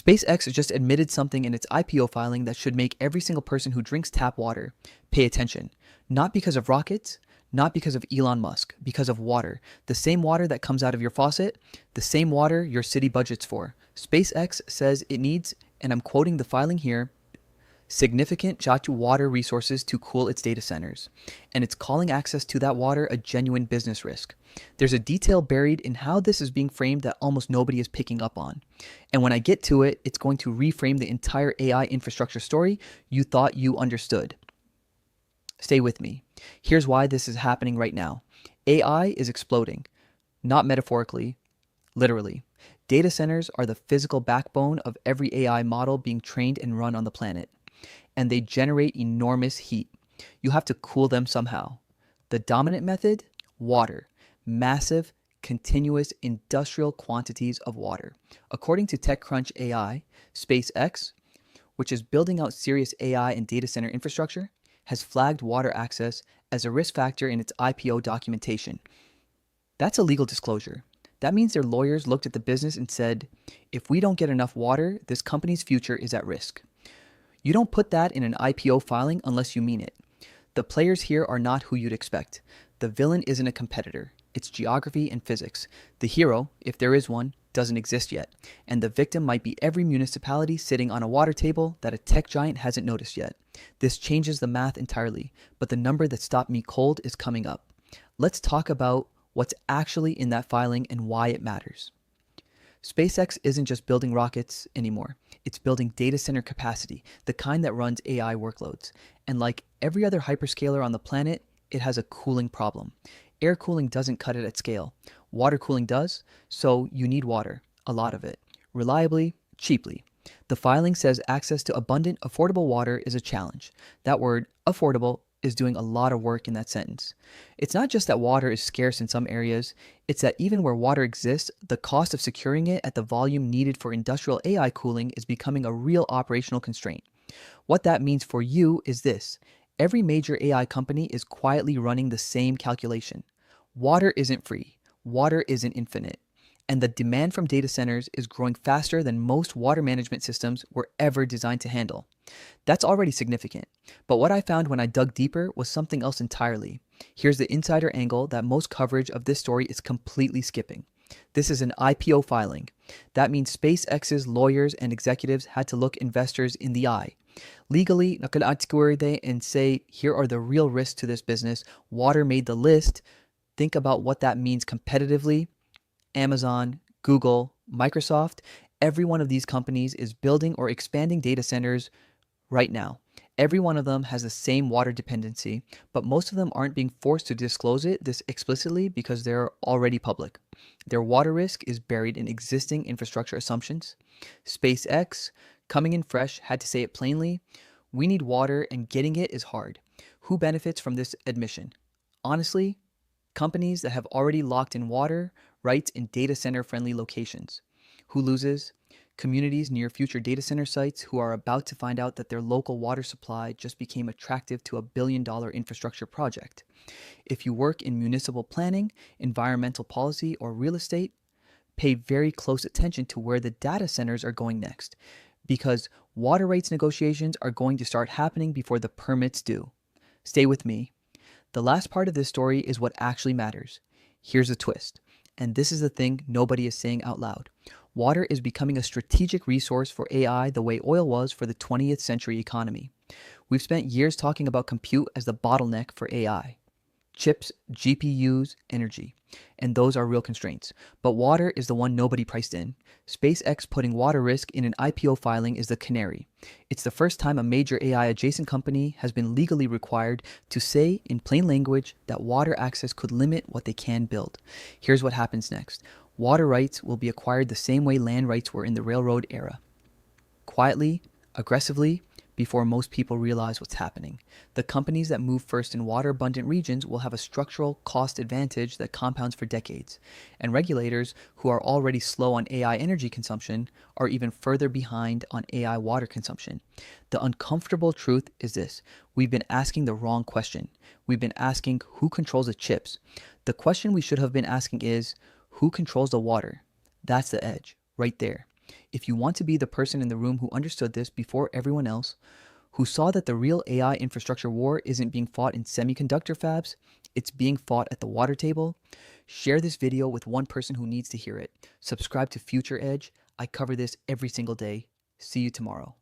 SpaceX just admitted something in its IPO filing that should make every single person who drinks tap water pay attention. Not because of rockets, not because of Elon Musk, because of water. The same water that comes out of your faucet, the same water your city budgets for. SpaceX says it needs, and I'm quoting the filing here, significant water resources to cool its data centers, and it's calling access to that water a genuine business risk. There's a detail buried in how this is being framed that almost nobody is picking up on. And when I get to it, it's going to reframe the entire AI infrastructure story you thought you understood. Stay with me. Here's why this is happening right now. AI is exploding, not metaphorically, literally. Data centers are the physical backbone of every AI model being trained and run on the planet. And they generate enormous heat. You have to cool them somehow. The dominant method? Water. Massive, continuous, industrial quantities of water. According to TechCrunch AI, SpaceX, which is building out serious AI and data center infrastructure, has flagged water access as a risk factor in its IPO documentation. That's a legal disclosure. That means their lawyers looked at the business and said, if we don't get enough water, this company's future is at risk. You don't put that in an IPO filing unless you mean it. The players here are not who you'd expect. The villain isn't a competitor. It's geography and physics. The hero, if there is one, doesn't exist yet. And the victim might be every municipality sitting on a water table that a tech giant hasn't noticed yet. This changes the math entirely, but the number that stopped me cold is coming up. Let's talk about what's actually in that filing and why it matters. SpaceX isn't just building rockets anymore. It's building data center capacity, the kind that runs AI workloads. And like every other hyperscaler on the planet, it has a cooling problem. Air cooling doesn't cut it at scale. Water cooling does, so you need water, a lot of it, reliably, cheaply. The filing says access to abundant, affordable water is a challenge. That word, affordable, is doing a lot of work in that sentence. It's not just that water is scarce in some areas, it's that even where water exists, the cost of securing it at the volume needed for industrial AI cooling is becoming a real operational constraint. What that means for you is this. Every major AI company is quietly running the same calculation. Water isn't free. Water isn't infinite. And the demand from data centers is growing faster than most water management systems were ever designed to handle. That's already significant. But what I found when I dug deeper was something else entirely. Here's the insider angle that most coverage of this story is completely skipping. This is an IPO filing. That means SpaceX's lawyers and executives had to look investors in the eye. Legally, nakalaatikuwerde and say, here are the real risks to this business. Water made the list. Think about what that means competitively. Amazon, Google, Microsoft, every one of these companies is building or expanding data centers right now. Every one of them has the same water dependency, but most of them aren't being forced to disclose this explicitly because they're already public. Their water risk is buried in existing infrastructure assumptions. SpaceX, coming in fresh, had to say it plainly. We need water and getting it is hard. Who benefits from this admission? Honestly, companies that have already locked in water rights in data center friendly locations. Who loses? Communities near future data center sites who are about to find out that their local water supply just became attractive to a billion-dollar infrastructure project. If you work in municipal planning, environmental policy, or real estate, pay very close attention to where the data centers are going next, because water rights negotiations are going to start happening before the permits do. Stay with me. The last part of this story is what actually matters. Here's the twist, and this is the thing nobody is saying out loud. Water is becoming a strategic resource for AI the way oil was for the 20th century economy. We've spent years talking about compute as the bottleneck for AI. Chips, GPUs, energy. And those are real constraints. But water is the one nobody priced in. SpaceX putting water risk in an IPO filing is the canary. It's the first time a major AI adjacent company has been legally required to say in plain language that water access could limit what they can build. Here's what happens next. Water rights will be acquired the same way land rights were in the railroad era. Quietly, aggressively, before most people realize what's happening. The companies that move first in water-abundant regions will have a structural cost advantage that compounds for decades. And regulators, who are already slow on AI energy consumption, are even further behind on AI water consumption. The uncomfortable truth is this. We've been asking the wrong question. We've been asking who controls the chips. The question we should have been asking is, who controls the water? That's the edge, right there. If you want to be the person in the room who understood this before everyone else, who saw that the real AI infrastructure war isn't being fought in semiconductor fabs, it's being fought at the water table, share this video with one person who needs to hear it. Subscribe to Future Edge. I cover this every single day. See you tomorrow.